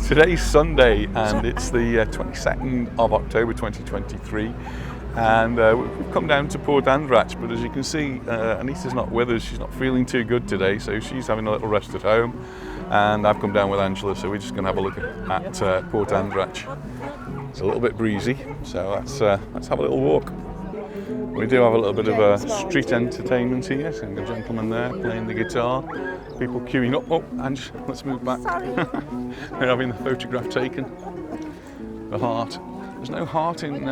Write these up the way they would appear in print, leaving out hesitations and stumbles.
Today's Sunday and it's the 22nd of October 2023, and we've come down to Port Andratx, but as you can see, Anita's not with us. She's not feeling too good today, so she's having a little rest at home, and I've come down with Angela, so we're just going to have a look at Port Andratx. It's a little bit breezy, so let's have a little walk. We do have a little bit of a street entertainment here, so a gentleman there playing the guitar, people queuing up. Oh, Ange, let's move back. They're having the photograph taken. The heart. There's no heart in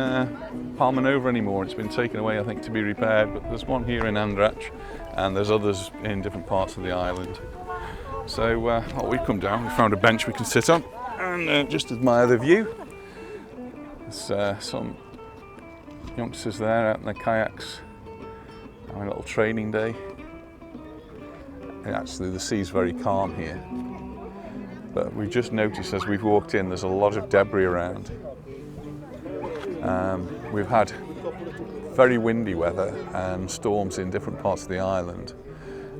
Palmanova anymore. It's been taken away, I think, to be repaired, but there's one here in Andratx, and there's others in different parts of the island. So we've come down, we found a bench we can sit on, and just admire the view. There's some youngsters there out in their kayaks having a little training day. And actually the sea's very calm here, but we just noticed as we've walked in there's a lot of debris around. We've had very windy weather and storms in different parts of the island,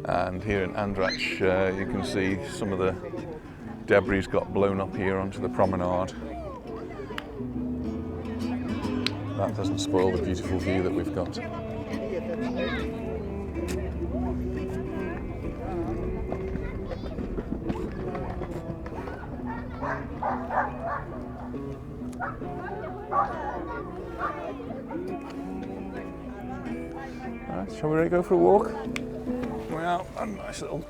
and here in Andratx you can see some of the debris got blown up here onto the promenade. That doesn't spoil the beautiful view that we've got. Alright, shall we ready to go for a walk? Well, a nice little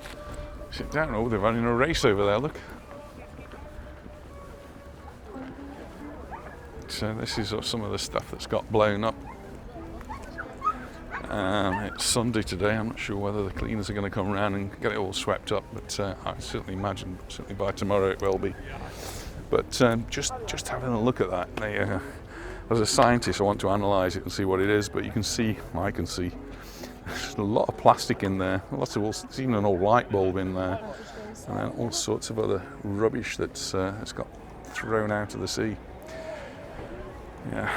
sit down. Oh, they're running a race over there, look. So this is some of the stuff that's got blown up. It's Sunday today. I'm not sure whether the cleaners are going to come around and get it all swept up, but I certainly imagine certainly by tomorrow it will be. But just having a look at that, as a scientist I want to analyse it and see what it is, but you can see, I can see, there's a lot of plastic in there, there's even an old light bulb in there, and then all sorts of other rubbish that's got thrown out of the sea. Yeah.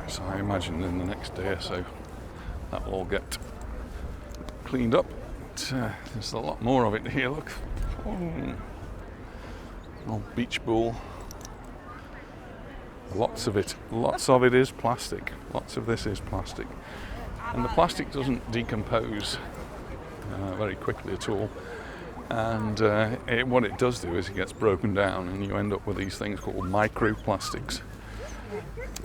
So I imagine in the next day or so that will all get cleaned up. But, there's a lot more of it here, look. Oh. Old beach ball. Lots of it is plastic. Lots of this is plastic. And the plastic doesn't decompose very quickly at all. And what it does do is it gets broken down and you end up with these things called microplastics.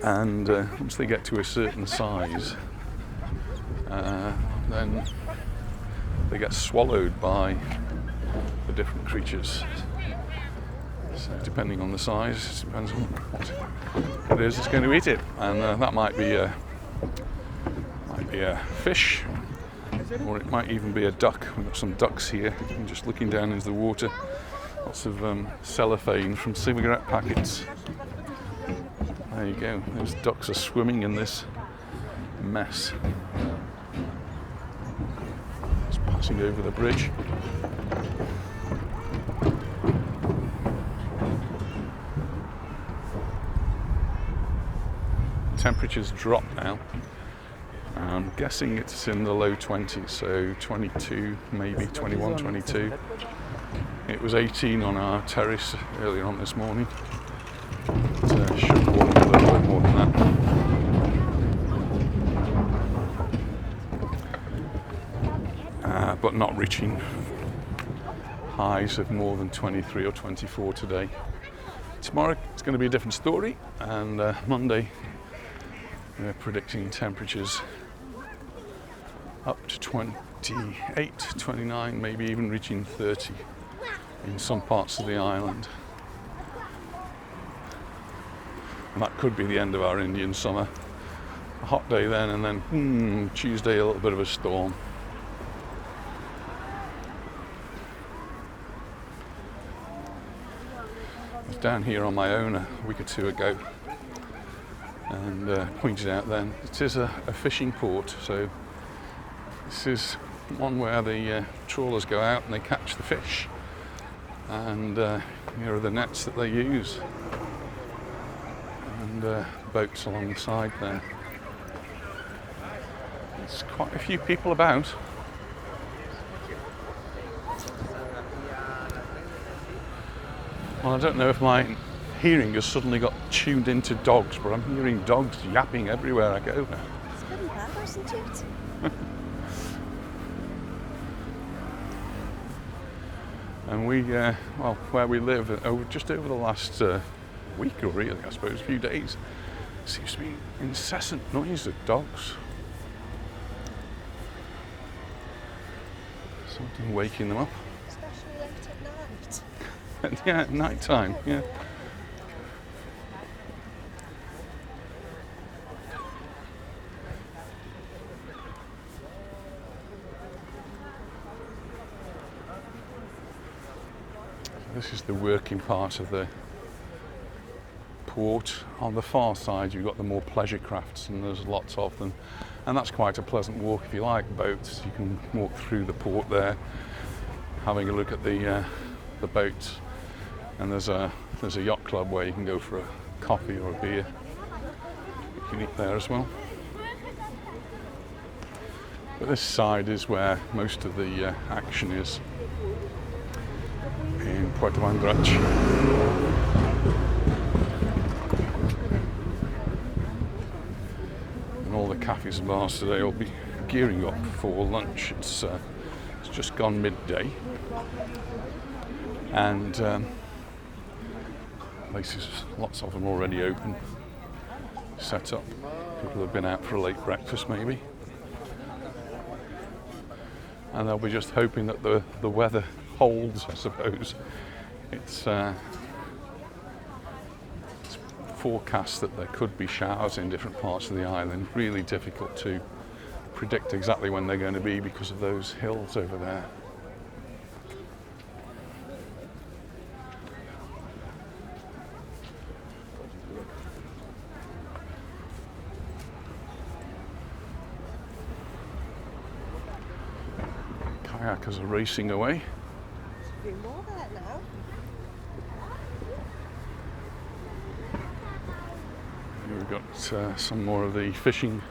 And once they get to a certain size, then they get swallowed by the different creatures. So depending on the size, it depends on what it is that's going to eat it. And that might be a fish, or it might even be a duck. We've got some ducks here. I'm just looking down into the water. Lots of cellophane from cigarette packets. There you go. Those ducks are swimming in this mess. Just passing over the bridge. Temperatures drop now. I'm guessing it's in the low 20s, so 22, maybe 21, 22. It was 18 on our terrace earlier on this morning. It should warm up a little bit more than that. But not reaching highs of more than 23 or 24 today. Tomorrow it's going to be a different story, and Monday we're predicting temperatures up to 28, 29, maybe even reaching 30 in some parts of the island. And that could be the end of our Indian summer. A hot day then, and then Tuesday a little bit of a storm. I was down here on my own a week or two ago, and pointed out then it is a fishing port, so this is one where the trawlers go out and they catch the fish, and here are the nets that they use, and boats along the side there. There's quite a few people about. Well, I don't know if my hearing has suddenly got tuned into dogs, but I'm hearing dogs yapping everywhere I go now. It's pretty bad, isn't it? And we, well, where we live, just over the last week, or really, I suppose, a few days, seems to be incessant noise of dogs. Something waking them up. Especially late at night. Yeah, at night time, yeah. This is the working part of the port. On the far side you've got the more pleasure crafts, and there's lots of them, and that's quite a pleasant walk. If you like boats, you can walk through the port there, having a look at the boats, and there's a yacht club where you can go for a coffee or a beer. You can eat there as well. But this side is where most of the action is, in Puerto Andratx. And all the cafes and bars today will be gearing up for lunch. It's just gone midday, and places, lots of them already open, set up. People have been out for a late breakfast maybe, and they'll be just hoping that the weather holds, I suppose. It's forecast that there could be showers in different parts of the island. Really difficult to predict exactly when they're going to be because of those hills over there. Kayakers are racing away. There's a few more there now. Here we've got some more of the fishing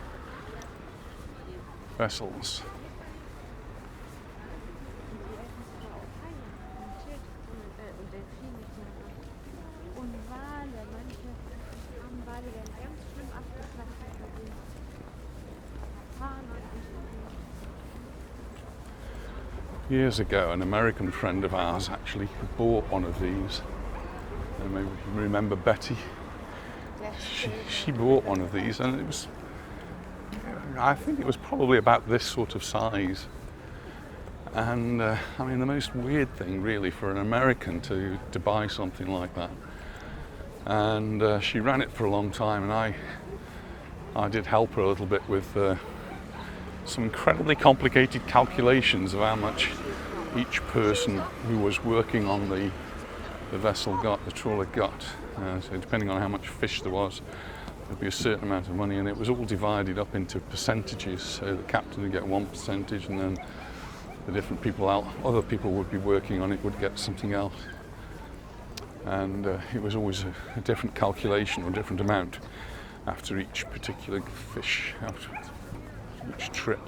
vessels. Years ago, an American friend of ours actually bought one of these. And maybe you remember Betty. Yes. She bought one of these, and it was, I think it was probably about this sort of size. And I mean, the most weird thing really for an American to buy something like that. And she ran it for a long time, and I did help her a little bit with some incredibly complicated calculations of how much each person who was working on the vessel got, the trawler got. So depending on how much fish there was, there'd be a certain amount of money, and it was all divided up into percentages. So the captain would get one percentage, and then the different people out, other people would be working on it, would get something else. And it was always a different calculation or a different amount after each particular fish, after each trip.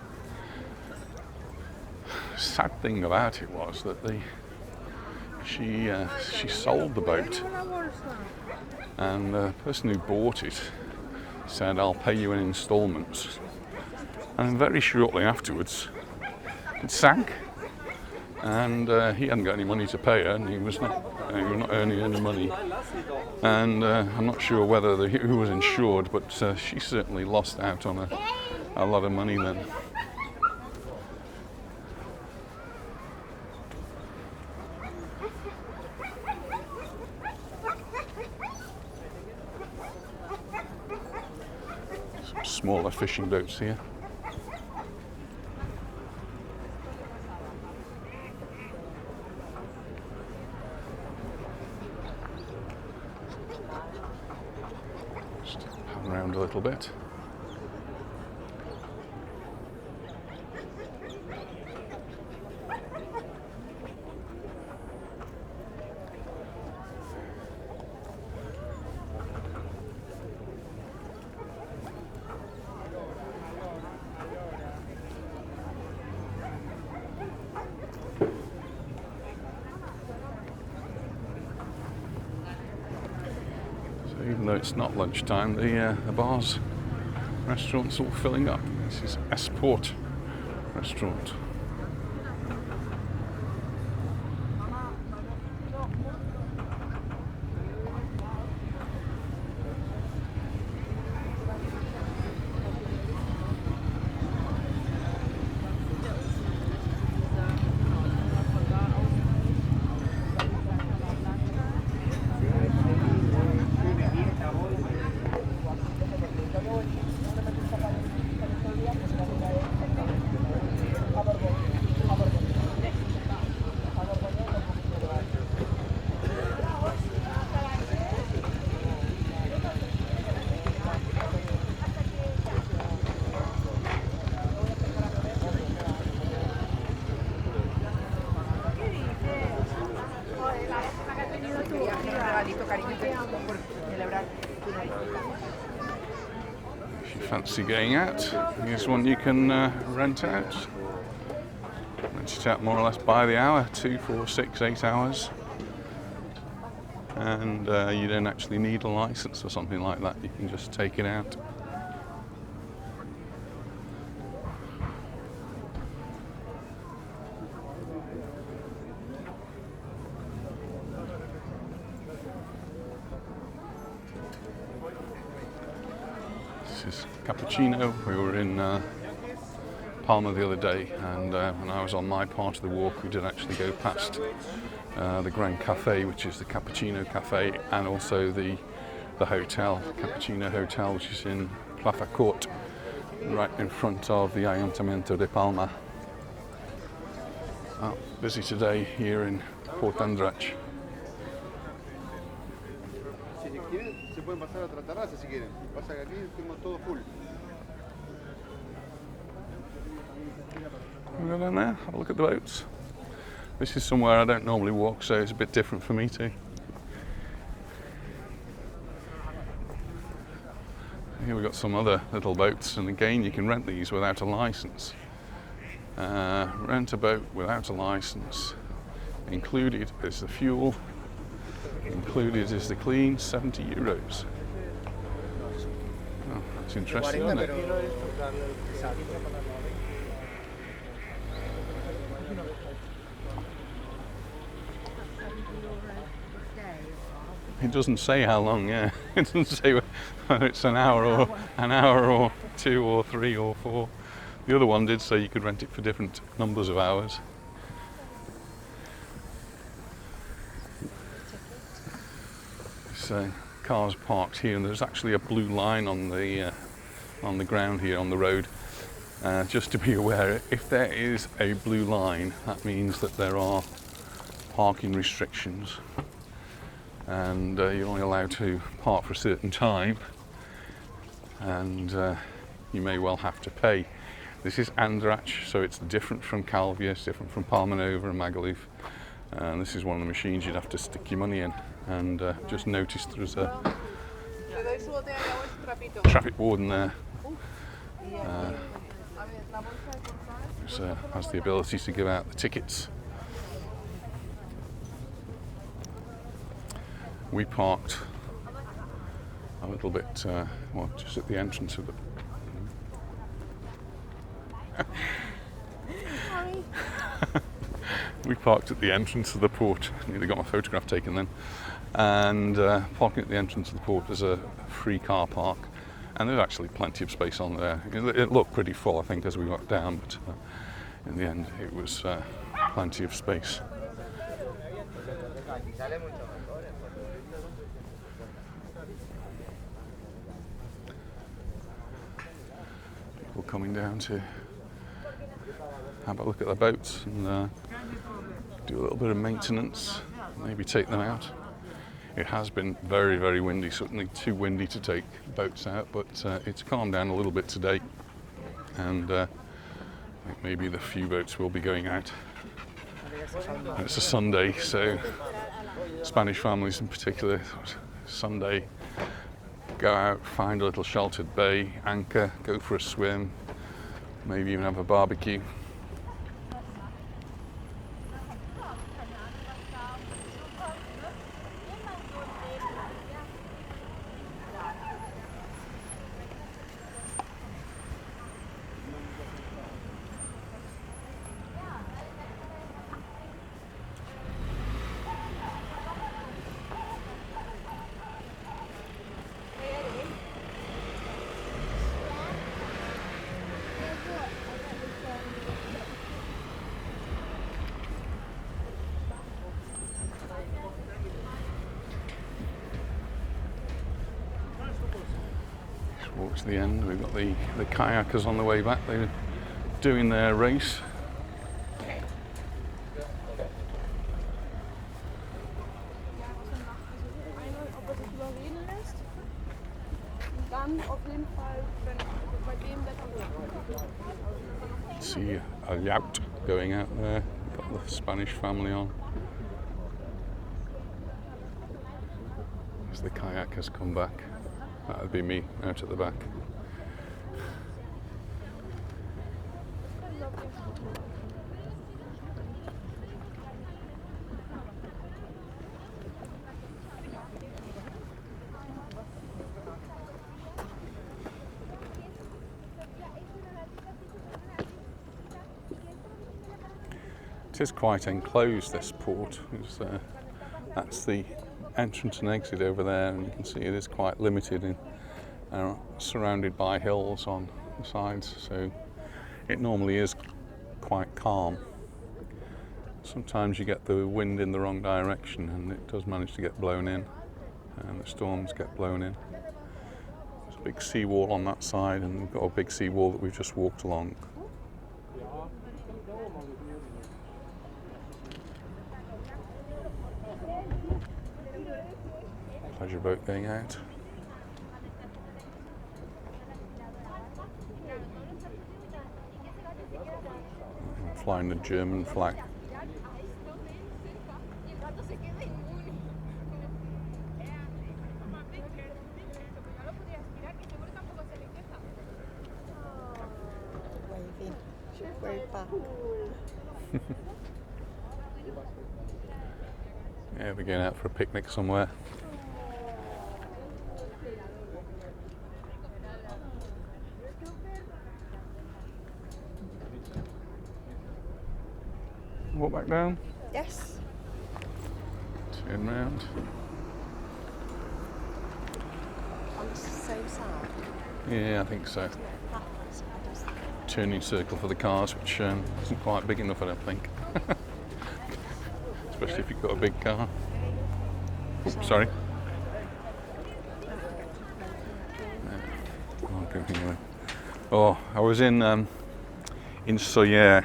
The sad thing about it was that she sold the boat, and the person who bought it said, "I'll pay you in installments." And very shortly afterwards, it sank, and he hadn't got any money to pay her, and he was not earning any money. And I'm not sure whether who was insured, but she certainly lost out on a lot of money then. Some smaller fishing boats here. Just pan around a little bit. Even though it's not lunchtime, the bars, restaurants all filling up. This is Esport restaurant. If you fancy going out, here's one you can rent out. Rent it out more or less by the hour, 2, 4, 6, 8 hours. And you don't actually need a license or something like that, you can just take it out. This is Cappuccino. We were in Palma the other day, and when I was on my part of the walk, we did actually go past the Grand Cafe, which is the Cappuccino Cafe, and also the hotel, Cappuccino Hotel, which is in Plaza Court, right in front of the Ayuntamiento de Palma. Busy today here in Port Andratx. Se pueden pasar a otra terraza si quieren. Pasa que aquí tenemos todo full. Go down there, have a look at the boats. This is somewhere I don't normally walk, so it's a bit different for me too. Here we've got some other little boats, and again you can rent these without a license. Rent a boat without a license. Included is the fuel. Included is the clean, €70. Oh, that's interesting, isn't it? It doesn't say how long, yeah. It doesn't say whether it's an hour or 2 or 3 or 4. The other one did say you could rent it for different numbers of hours. So cars parked here, and there's actually a blue line on the ground here on the road. Just to be aware, if there is a blue line, that means that there are parking restrictions, and you're only allowed to park for a certain time, and you may well have to pay. This is Andratx, so it's different from Calvia, it's different from Palma Nova and Magaluf. And this is one of the machines you'd have to stick your money in. And just noticed there's a traffic warden there. Has the ability to give out the tickets. We parked a little bit, well, just at the entrance of the. We parked at the entrance of the port. Nearly got my photograph taken then. And parking at the entrance of the port, there's a free car park, and there's actually plenty of space on there. It looked pretty full, I think, as we got down, but in the end it was plenty of space. People coming down to have a look at the boats and do a little bit of maintenance, maybe take them out. It has been very, very windy, certainly too windy to take boats out, but it's calmed down a little bit today, and I think maybe the few boats will be going out. And it's a Sunday, so Spanish families in particular, Sunday, go out, find a little sheltered bay, anchor, go for a swim, maybe even have a barbecue. Walk to the end. We've got the kayakers on the way back. They're doing their race. See a yacht going out there. Got the Spanish family on. As the kayakers come back, that would be me out at the back. It is quite enclosed, this port. That's the entrance and exit over there, and you can see it is quite limited and surrounded by hills on the sides, so it normally is quite calm. Sometimes you get the wind in the wrong direction and it does manage to get blown in, and the storms get blown in. There's a big seawall on that side, and we've got a big seawall that we've just walked along. Pleasure boat going out. And flying the German flag. Waving. Should wave back. Yeah, we're going out for a picnic somewhere. Walk back down, Yes. turn round. On the same side. Yeah, I think so. Turning circle for the cars, which isn't quite big enough, I don't think. Especially if you've got a big car. Oops, sorry. Oh, I was in Sawyer,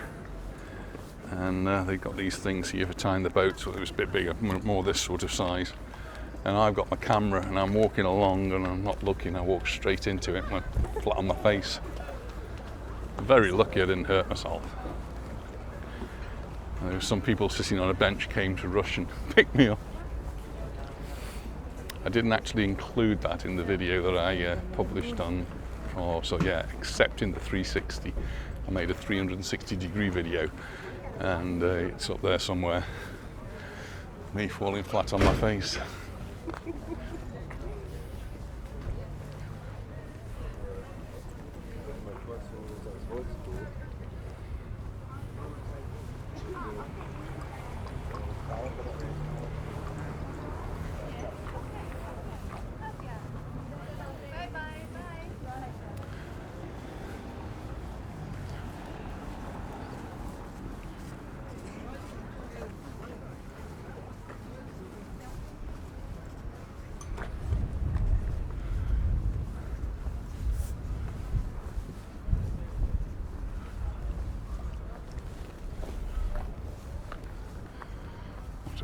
and they've got these things here for tying the boat, so it was a bit bigger, more this sort of size. And I've got my camera and I'm walking along and I'm not looking, I walk straight into it and I'm flat on my face. Very lucky I didn't hurt myself. And there were some people sitting on a bench came to rush and pick me up. I didn't actually include that in the video that I published on, except in the 360. I made a 360-degree video, and it's up there somewhere. Me falling flat on my face.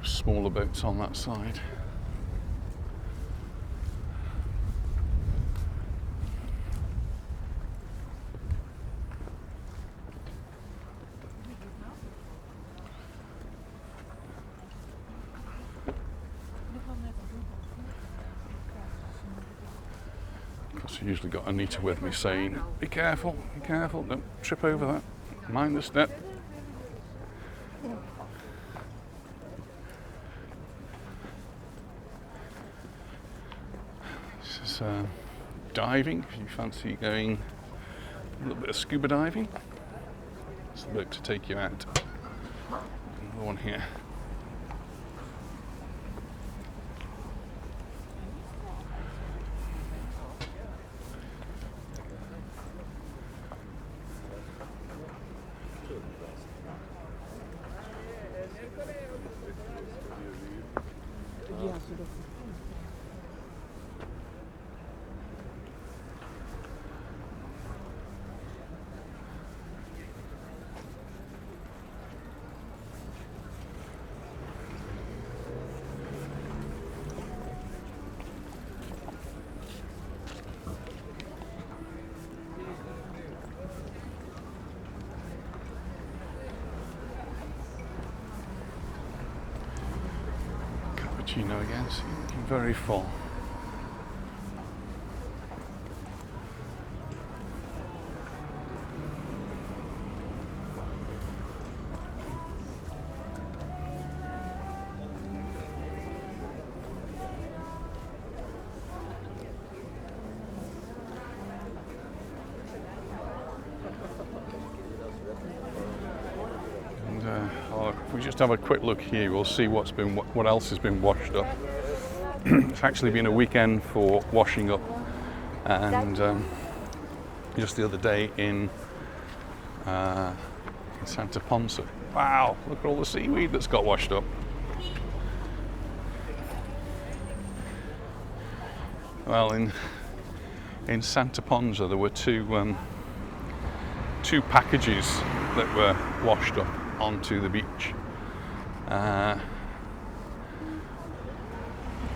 Smaller boats on that side. Of course, I usually got Anita with me saying, be careful, don't trip over that, mind the step. Diving, if you fancy going a little bit of scuba diving. It's the boat to take you out. Another one here. cappuccino again, so you're looking very full. If we just have a quick look here, we'll see what else has been washed up. It's actually been a weekend for washing up, and just the other day in Santa Ponsa. Wow, look at all the seaweed that's got washed up. Well, in Santa Ponsa there were two packages that were washed up onto the beach.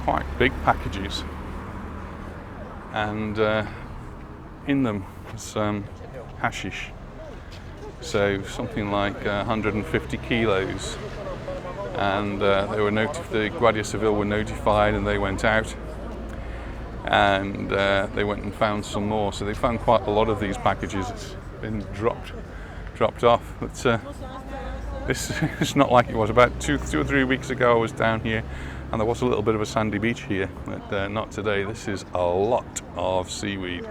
Quite big packages, and in them was hashish, so something like 150 kilos, and the Guardia Civil were notified, and they went out and they went and found some more. So they found quite a lot of these packages. It's been dropped off. But it's not like it was. About two or three weeks ago I was down here and there was a little bit of a sandy beach here, but not today. This is a lot of seaweed.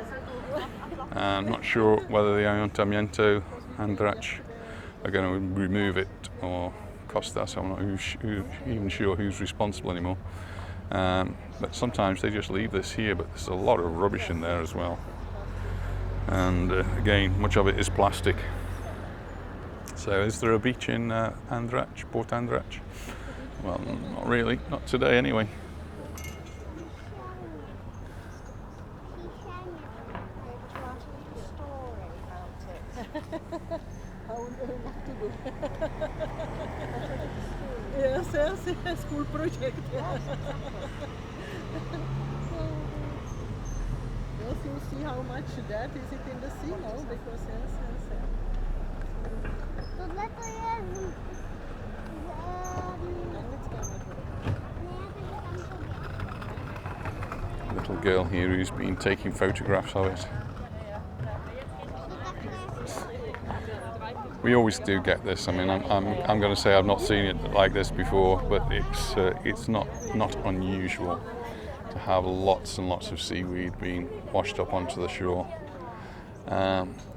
I'm not sure whether the Ayuntamiento Andratx are going to remove it or Costas. I'm not even sure who's responsible anymore. But sometimes they just leave this here, but there's a lot of rubbish in there as well. And again, much of it is plastic. So is there a beach in Andratx, Port Andratx? Well, not really, not today anyway. Yes, school project. Yes, you see how much that is it in the sea now, because Little girl here who's been taking photographs of it. We always do get this. I mean, I'm going to say I've not seen it like this before, but it's not unusual to have lots and lots of seaweed being washed up onto the shore.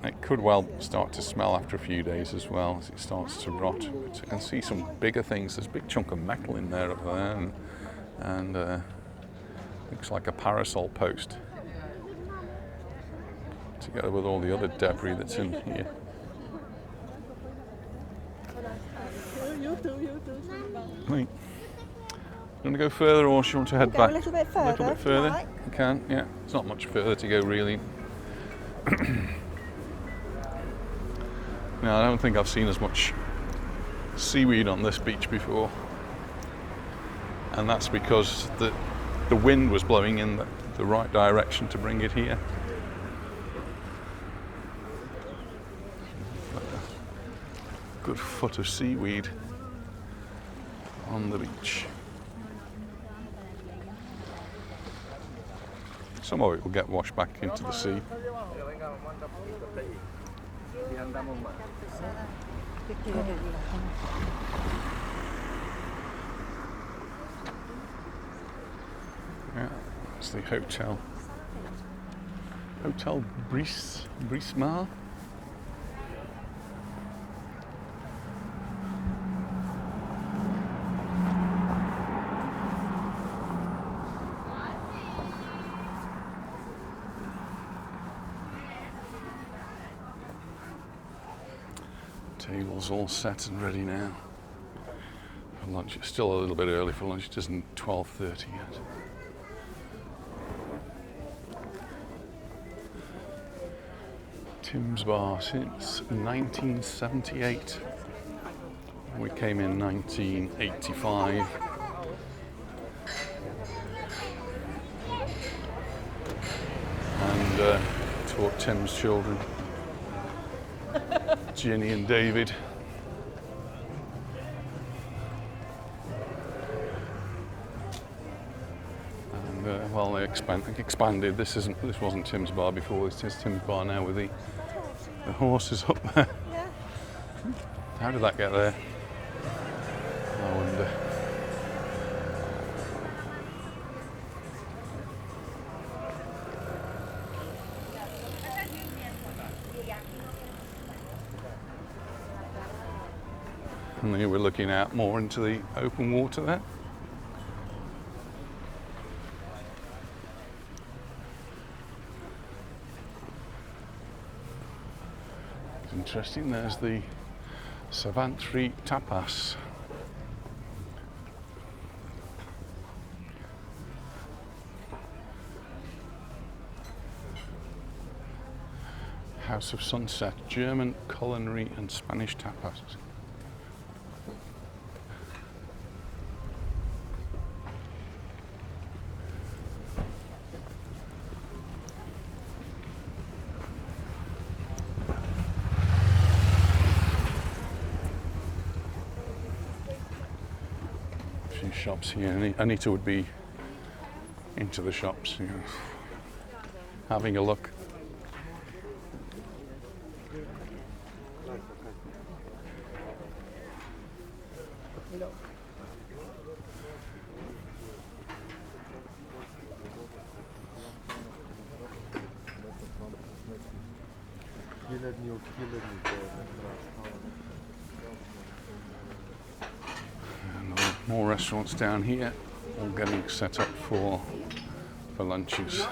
It could well start to smell after a few days as well as it starts to rot. But you can see some bigger things. There's a big chunk of metal in there up there, and looks like a parasol post, together with all the other debris that's in here. Right. You want to go further, or do you want to head back? A little bit further. A little bit further? Like. You can, yeah. It's not much further to go, really. Now, I don't think I've seen as much seaweed on this beach before, and that's because the wind was blowing in the right direction to bring it here. A good foot of seaweed on the beach. Some of it will get washed back into the sea. Yeah, it's the hotel. Hotel Brismar. Table's all set and ready now for lunch. It's still a little bit early for lunch. It isn't 12:30 yet. Tim's Bar since 1978. We came in 1985. And taught Tim's children, Ginny and David. And well, they expanded. This wasn't Tim's bar before. This is Tim's bar now with the horses up there. Yeah. How did that get there? I wonder. And then we're looking out more into the open water there. It's interesting, there's the Savantry tapas. House of Sunset, German culinary and Spanish tapas. Shops here. Anita would be into the shops, you know, having a look. More restaurants down here, all getting set up for lunches.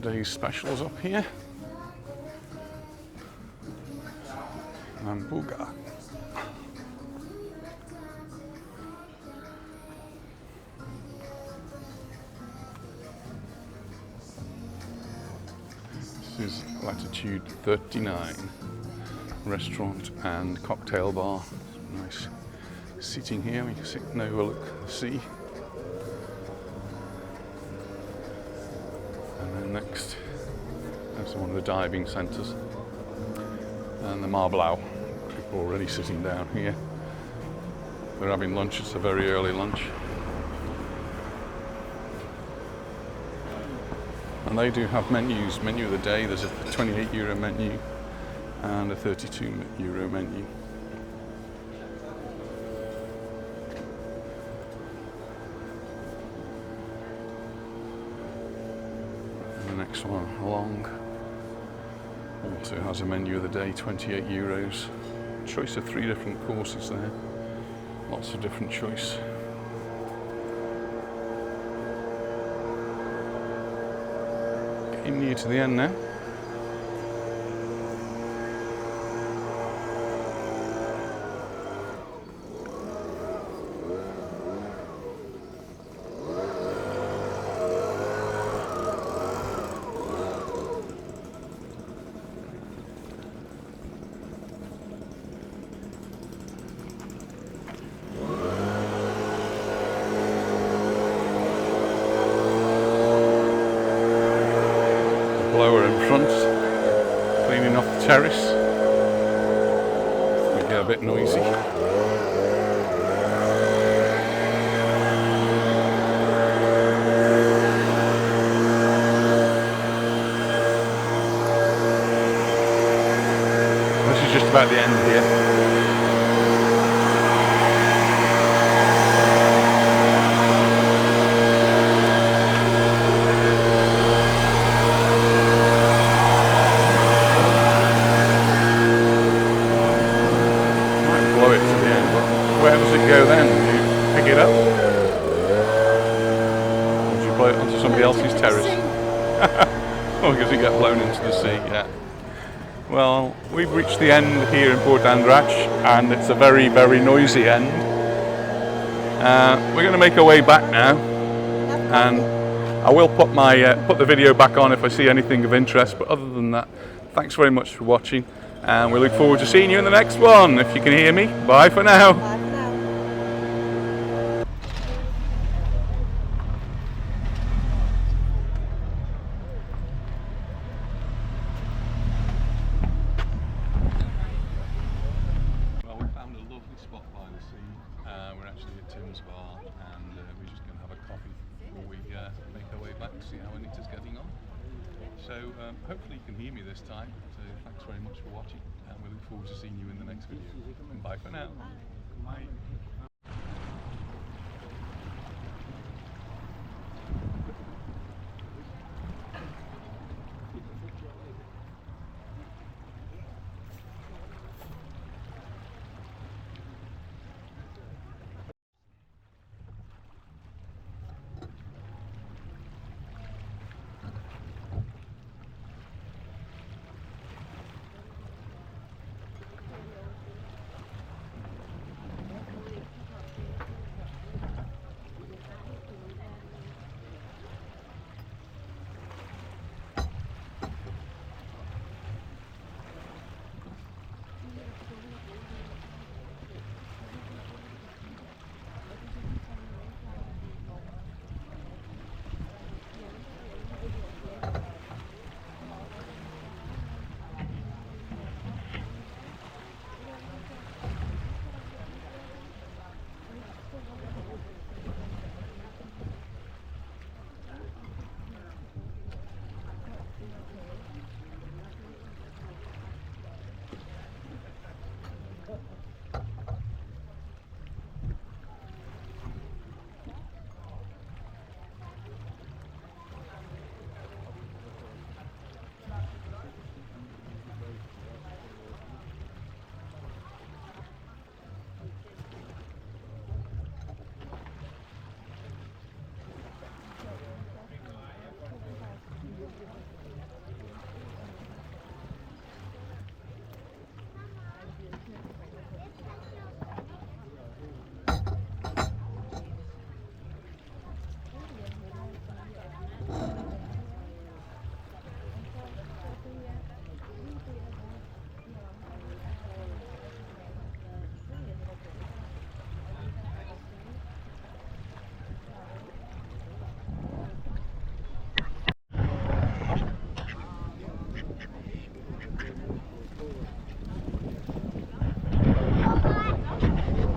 Today's specials up here. Hamburger. This is latitude 39. Restaurant and cocktail bar. Nice seating here. We can sit and overlook the sea. Next, that's one of the diving centres, and the Marblau. People already sitting down here. They're having lunch. It's a very early lunch, and they do have menus. Menu of the day. There's a €28 menu and a €32 menu. Next one along also has a menu of the day, €28. Choice of 3 different courses there. Lots of different choice. Getting near to the end now. Blower in front, cleaning off the terrace. We get a bit noisy. This is just about the end here. Where does it go then? Do you pick it up? Or do you blow it onto somebody else's terrace? Or does it get blown into the sea? Yeah. Well, we've reached the end here in Port Andratx, and it's a very, very noisy end. We're going to make our way back now, and I will put the video back on if I see anything of interest. But other than that, thanks very much for watching, and we look forward to seeing you in the next one. If you can hear me, bye for now. Bye for now. Well, we found a lovely spot by the sea. We're actually at Tim's Bar, and we're just going to have a coffee before we make our way back to see how Anita's getting on. So hopefully you can hear me this time. So thanks very much for watching, and we look forward to seeing you in the next video. Bye for now. Bye.